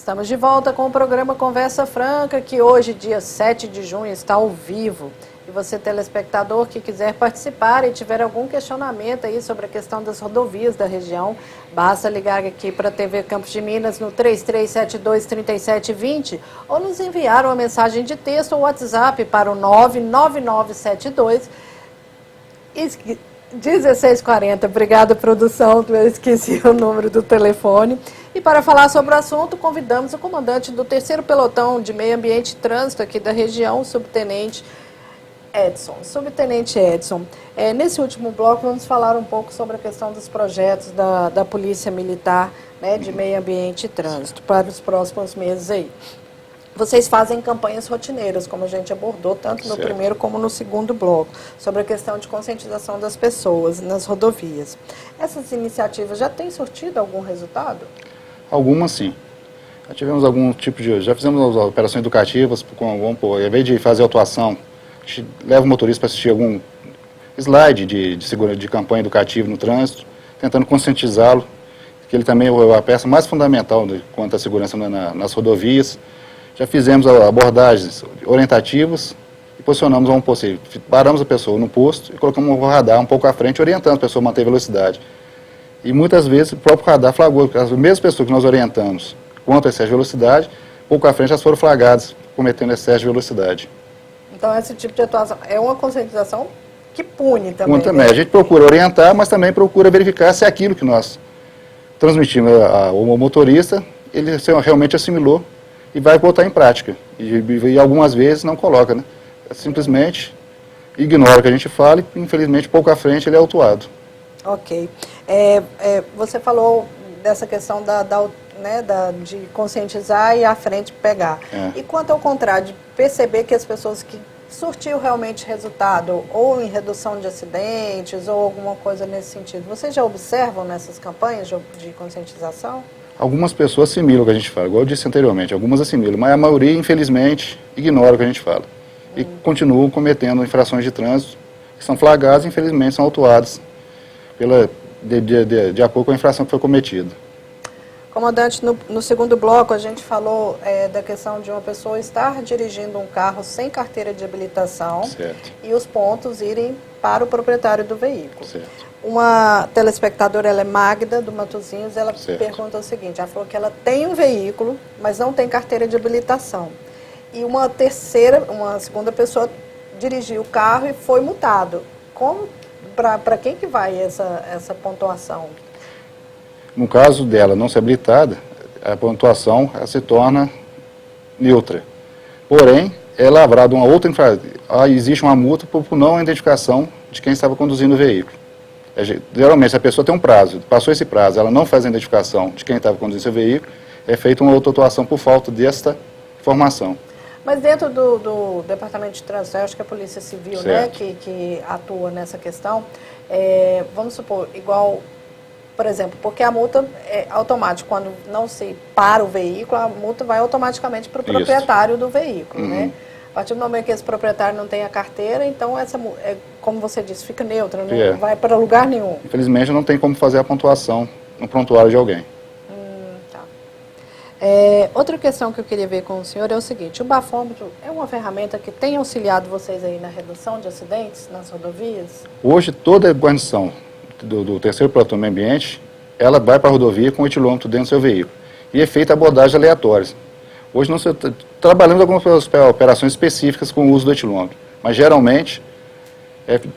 Estamos de volta com o programa Conversa Franca, que hoje, dia 7 de junho, está ao vivo. E você, telespectador, que quiser participar e tiver algum questionamento aí sobre a questão das rodovias da região, basta ligar aqui para a TV Campos de Minas no 3372-3720 ou nos enviar uma mensagem de texto ou WhatsApp para o 99972 1640. Obrigada, produção, eu esqueci o número do telefone. E para falar sobre o assunto, convidamos o comandante do 3º Pelotão de Meio Ambiente e Trânsito aqui da região, o Subtenente Edson. Subtenente Edson, nesse último bloco vamos falar um pouco sobre a questão dos projetos da Polícia Militar, né, de Meio Ambiente e Trânsito para os próximos meses aí. Vocês fazem campanhas rotineiras, como a gente abordou, tanto no primeiro como no segundo bloco, sobre a questão de conscientização das pessoas nas rodovias. Essas iniciativas já têm surtido algum resultado? Algumas sim. Já fizemos operações educativas, vamos pôr, ao invés de fazer autuação, a gente leva o motorista para assistir algum slide de campanha educativa no trânsito, tentando conscientizá-lo, que ele também é a peça mais fundamental quanto à segurança nas rodovias. Já fizemos abordagens orientativas e posicionamos paramos a pessoa no posto e colocamos um radar um pouco à frente, orientando a pessoa a manter velocidade. E muitas vezes o próprio radar flagrou, as mesmas pessoas que nós orientamos quanto a excesso de velocidade, pouco à frente elas foram flagradas cometendo excesso de velocidade. Então esse tipo de atuação é uma conscientização que pune também. Pune também. Né? A gente procura orientar, mas também procura verificar se aquilo que nós transmitimos ao motorista, ele realmente assimilou e vai botar em prática. E algumas vezes não coloca, né? Simplesmente ignora o que a gente fala e, infelizmente, pouco à frente ele é autuado. Ok. Você falou dessa questão de conscientizar e à frente pegar. E quanto ao contrário, de perceber que as pessoas que surtiu realmente resultado, ou em redução de acidentes, ou alguma coisa nesse sentido, vocês já observam nessas campanhas de conscientização? Algumas pessoas assimilam o que a gente fala, igual eu disse anteriormente, algumas assimilam, mas a maioria, infelizmente, ignora o que a gente fala. E continuam cometendo infrações de trânsito, que são flagradas e, infelizmente, são autuadas de acordo com a infração que foi cometida. Comandante, no segundo bloco a gente falou da questão de uma pessoa estar dirigindo um carro sem carteira de habilitação. Certo. E os pontos irem para o proprietário do veículo. Certo. Uma telespectadora, ela é Magda, do Matozinhos, ela pergunta o seguinte, ela falou que ela tem um veículo, mas não tem carteira de habilitação. E uma segunda pessoa dirigiu o carro e foi multado. Para quem que vai essa pontuação? No caso dela não ser habilitada, a pontuação se torna neutra. Porém, é lavrada uma outra existe uma multa por não identificação de quem estava conduzindo o veículo. Geralmente, se a pessoa tem um prazo, passou esse prazo, ela não faz a identificação de quem estava conduzindo seu veículo, é feita uma outra autuação por falta desta informação. Mas dentro do Departamento de Trânsito, eu acho que a Polícia Civil, né, que atua nessa questão, vamos supor, igual, por exemplo, porque a multa é automática, quando não se para o veículo, a multa vai automaticamente para o proprietário do veículo, né? A partir do momento que esse proprietário não tem a carteira, então como você disse, fica neutra, não vai para lugar nenhum. Infelizmente não tem como fazer a pontuação no prontuário de alguém. Tá. Outra questão que eu queria ver com o senhor é o seguinte, o bafômetro é uma ferramenta que tem auxiliado vocês aí na redução de acidentes nas rodovias? Hoje toda a guarnição do 3º Pelotão do Meio Ambiente, ela vai para a rodovia com o etilômetro dentro do seu veículo. E é feita abordagens aleatórias. Hoje nós trabalhamos algumas operações específicas com o uso do etilômetro, mas geralmente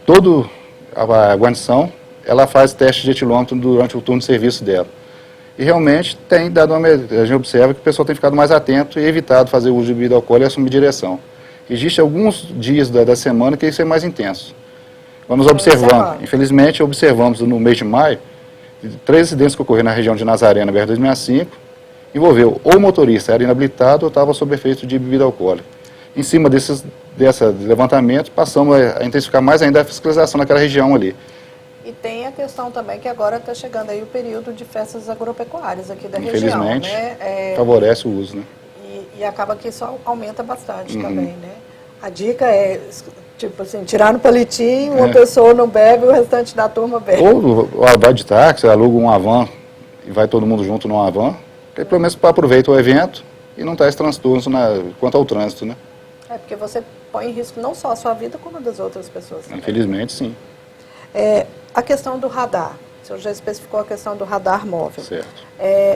toda a guarnição ela faz teste de etilômetro durante o turno de serviço dela. E realmente tem dado a gente observa que o pessoal tem ficado mais atento e evitado fazer uso de bebida alcoólica e assumir direção. Existem alguns dias da semana que isso é mais intenso. Vamos observando, infelizmente observamos no mês de maio, 3 acidentes que ocorreram na região de Nazaré, na BR-265, envolveu ou o motorista era inabilitado ou estava sob efeito de bebida alcoólica. Em cima desse levantamento, passamos a intensificar mais ainda a fiscalização naquela região ali. E tem a questão também que agora está chegando aí o período de festas agropecuárias aqui da região, infelizmente, né? Favorece o uso, né? E acaba que isso aumenta bastante também, né? A dica é, tipo assim, tirar no palitinho, uma pessoa não bebe, o restante da turma bebe. Ou vai de táxi, aluga um Havan e vai todo mundo junto num Havan, Porque pelo menos aproveita o evento e não traz transtornos quanto ao trânsito, né? Porque você põe em risco não só a sua vida, como a das outras pessoas também. Infelizmente, sim. A questão do radar, o senhor já especificou a questão do radar móvel. Certo.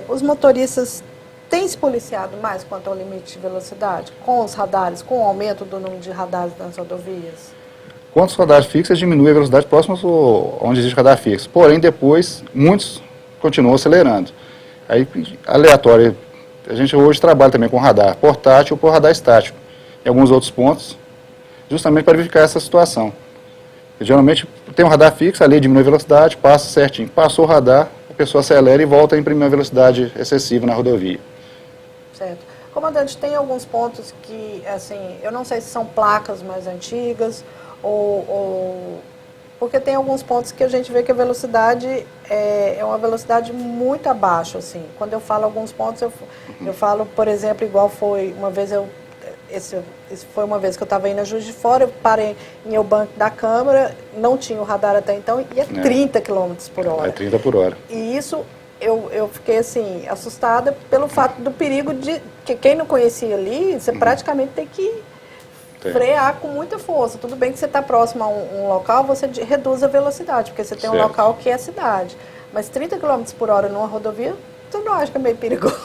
Os motoristas têm se policiado mais quanto ao limite de velocidade? Com os radares, com o aumento do número de radares nas rodovias? Quanto aos radares fixos, diminui a velocidade próxima onde existe radar fixo. Porém, depois, muitos continuam acelerando. Aí, aleatório, a gente hoje trabalha também com radar portátil ou com radar estático, em alguns outros pontos, justamente para verificar essa situação. Geralmente, tem um radar fixo, ali diminui a velocidade, passa certinho. Passou o radar, a pessoa acelera e volta a imprimir uma velocidade excessiva na rodovia. Certo. Comandante, tem alguns pontos que, assim, eu não sei se são placas mais antigas porque tem alguns pontos que a gente vê que a velocidade é uma velocidade muito abaixo, assim. Quando eu falo alguns pontos, eu falo, por exemplo, igual foi uma vez foi uma vez que eu estava indo a Juiz de Fora, eu parei em o banco da Câmara, não tinha o radar até então, e 30 km por hora. É 30 por hora. E isso, eu fiquei assim, assustada pelo fato do perigo de que quem não conhecia ali, você praticamente tem que frear com muita força. Tudo bem que você está próximo a um local, você reduz a velocidade, porque você tem um local que é a cidade. Mas 30 km por hora numa rodovia, você não acha que é meio perigoso?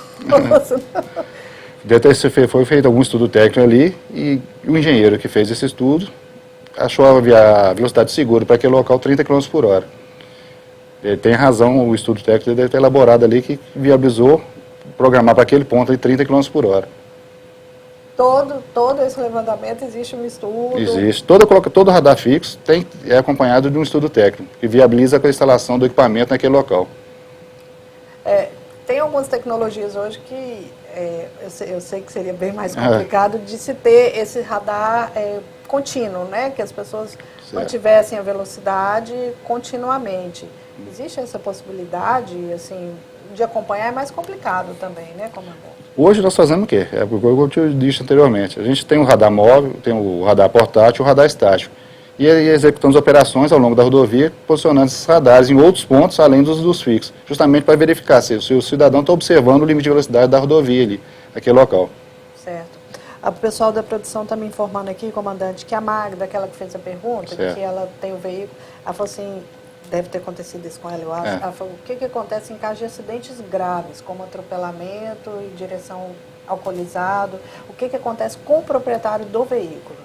Foi feito algum estudo técnico ali e o engenheiro que fez esse estudo achou a velocidade segura para aquele local 30 km por hora. Ele tem razão, o estudo técnico deve ter elaborado ali que viabilizou programar para aquele ponto de 30 km por hora. Todo esse levantamento existe um estudo? Existe. Todo radar fixo é acompanhado de um estudo técnico que viabiliza a instalação do equipamento naquele local. Tem algumas tecnologias hoje que eu sei que seria bem mais complicado de se ter esse radar contínuo, né? Que as pessoas mantivessem a velocidade continuamente. Existe essa possibilidade, assim, de acompanhar? É mais complicado também, né, comandante? Hoje nós fazemos o quê? Como eu te disse anteriormente, a gente tem o radar móvel, tem o radar portátil e o radar estático. E executamos operações ao longo da rodovia, posicionando esses radares em outros pontos, além dos fixos, justamente para verificar se o cidadão está observando o limite de velocidade da rodovia ali, aquele local. Certo. O pessoal da produção está me informando aqui, comandante, que a Magda, aquela que fez a pergunta, que ela tem o veículo, ela falou assim, deve ter acontecido isso com ela, eu acho. Ela falou, o que acontece em caso de acidentes graves, como atropelamento e direção alcoolizado? O que acontece com o proprietário do veículo?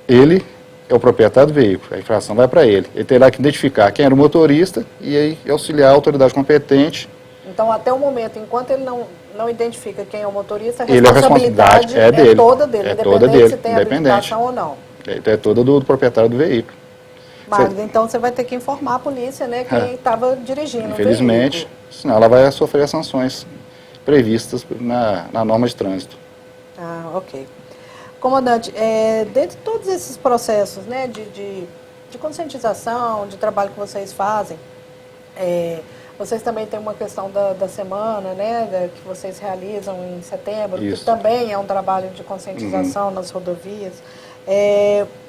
Ele é o proprietário do veículo, a infração vai para ele. Ele terá que identificar quem era o motorista e aí auxiliar a autoridade competente. Então, até o momento, enquanto ele não identifica quem é o motorista, a responsabilidade é dele. Toda dele, independente se tem habilitação ou não. É toda do proprietário do veículo. Magda, então você vai ter que informar a polícia, né, quem estava dirigindo infelizmente, o veículo. Senão ela vai sofrer as sanções previstas na norma de trânsito. Ok. Comandante, dentro de todos esses processos, né, de conscientização, de trabalho que vocês fazem, vocês também têm uma questão da semana, né, que vocês realizam em setembro, Isso. que também é um trabalho de conscientização nas rodovias.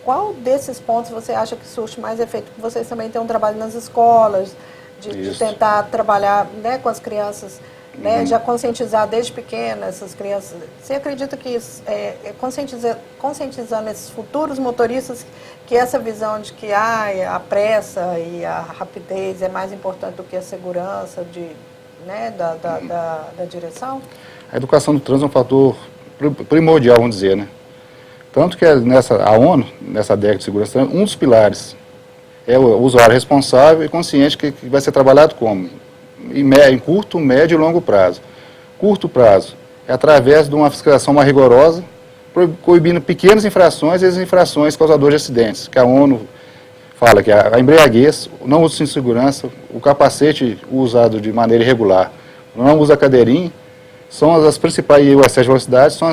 Qual desses pontos você acha que surte mais efeito? Porque vocês também têm um trabalho nas escolas, de tentar trabalhar, né, com as crianças, né, já conscientizar desde pequena essas crianças. Você acredita que conscientizando esses futuros motoristas que essa visão de que a pressa e a rapidez é mais importante do que a segurança da direção? A educação do trânsito é um fator primordial, vamos dizer, né? Tanto que a ONU, nessa década de segurança, um dos pilares é o usuário responsável e consciente que vai ser trabalhado como? Em curto, médio e longo prazo. Curto prazo é através de uma fiscalização mais rigorosa, coibindo pequenas infrações e as infrações causadoras de acidentes, que a ONU fala que a embriaguez, o não uso de segurança, o capacete usado de maneira irregular, o não uso da cadeirinha, são as principais, e o excesso de velocidade são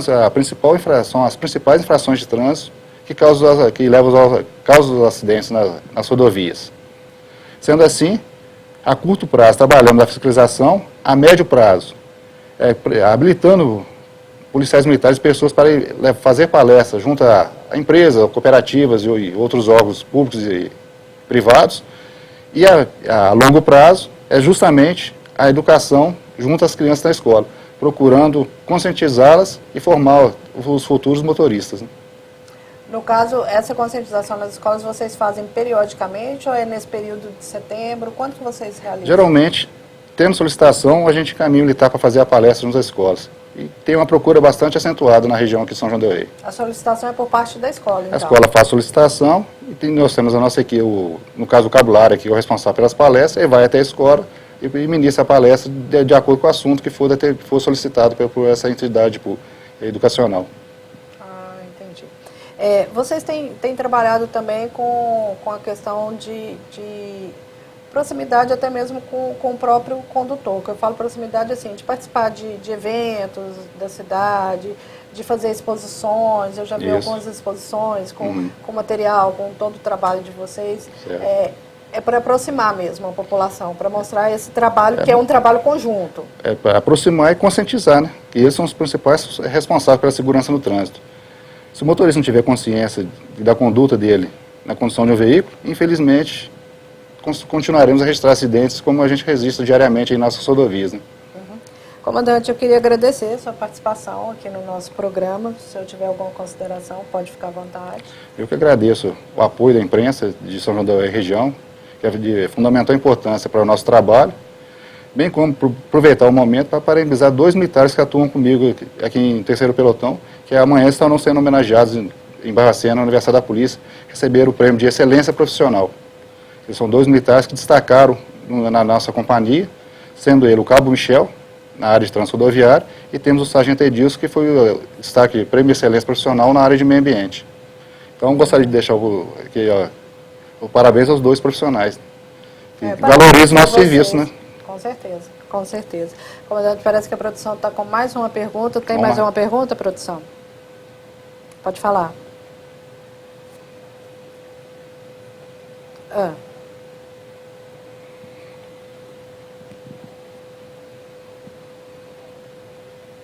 as principais infrações de trânsito que causam os acidentes nas rodovias. Sendo assim, a curto prazo, trabalhando na fiscalização, a médio prazo, habilitando policiais militares e pessoas para fazer palestras junto a empresas, cooperativas e outros órgãos públicos e privados, e a longo prazo é justamente a educação junto às crianças na escola, procurando conscientizá-las e formar os futuros motoristas, né? No caso, essa conscientização nas escolas vocês fazem periodicamente ou é nesse período de setembro? Quando que vocês realizam? Geralmente, tendo solicitação, a gente encaminha o militar para fazer a palestra nas escolas. E tem uma procura bastante acentuada na região aqui de São João del Rei. A solicitação é por parte da escola, então? A escola faz solicitação e nós temos a nossa equipe, no caso o Cabulário aqui, o responsável pelas palestras, ele vai até a escola e ministra a palestra de acordo com o assunto que for solicitado por essa entidade educacional. Entendi. Vocês têm trabalhado também com a questão de proximidade até mesmo com o próprio condutor, que eu falo proximidade assim, de participar de eventos da cidade, de fazer exposições, eu já vi algumas exposições com material, com todo o trabalho de vocês. É para aproximar mesmo a população, para mostrar esse trabalho que é um trabalho conjunto. É para aproximar e conscientizar, né? Que eles são os principais responsáveis pela segurança no trânsito. Se o motorista não tiver consciência da conduta dele na condução de um veículo, infelizmente continuaremos a registrar acidentes como a gente registra diariamente em nossas rodovias, né? Comandante, eu queria agradecer a sua participação aqui no nosso programa. Se eu tiver alguma consideração, pode ficar à vontade. Eu que agradeço o apoio da imprensa de São João da região, que é de fundamental importância para o nosso trabalho, bem como aproveitar o momento para parabenizar 2 militares que atuam comigo aqui em terceiro pelotão, que amanhã estarão sendo homenageados em Barbacena, na Universidade da Polícia, receberam o prêmio de excelência profissional. Eles são 2 militares que destacaram na nossa companhia, sendo ele o Cabo Michel, na área de trânsito rodoviário, e temos o Sargento Edilson, que foi o destaque prêmio de excelência profissional na área de meio ambiente. Então, gostaria de deixar aqui, o parabéns aos 2 profissionais, que valorizam o nosso serviço, né? Com certeza, com certeza. Comandante, parece que a produção está com mais uma pergunta. Tem mais uma pergunta, produção? Pode falar.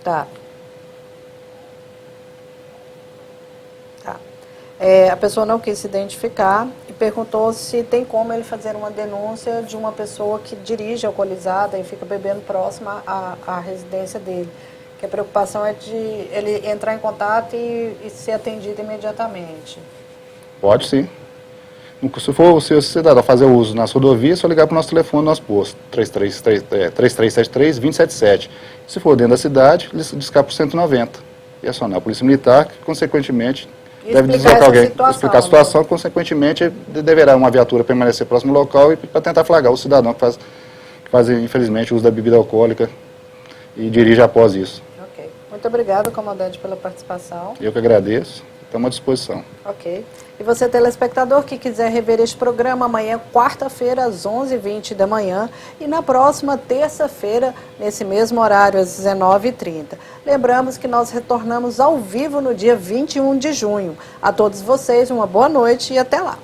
Tá. A pessoa não quis se identificar e perguntou se tem como ele fazer uma denúncia de uma pessoa que dirige alcoolizada e fica bebendo próxima à residência dele. Que a preocupação é de ele entrar em contato e ser atendido imediatamente. Pode sim. Se for o seu cidadão fazer o uso nas rodovias, é só ligar para o nosso telefone do nosso posto, 3373-2077. Se for dentro da cidade, ele discar para o 190 e acionar a Polícia Militar, que, consequentemente, deve deslocar alguém, explicar a situação, né? Consequentemente, deverá uma viatura permanecer próximo ao local e para tentar flagrar o cidadão que faz, infelizmente, uso da bebida alcoólica e dirige após isso. Ok. Muito obrigado, comandante, pela participação. Eu que agradeço. Estamos à disposição. Ok. E você, telespectador, que quiser rever este programa amanhã, quarta-feira, às 11h20 da manhã, e na próxima terça-feira, nesse mesmo horário, às 19h30. Lembramos que nós retornamos ao vivo no dia 21 de junho. A todos vocês, uma boa noite e até lá.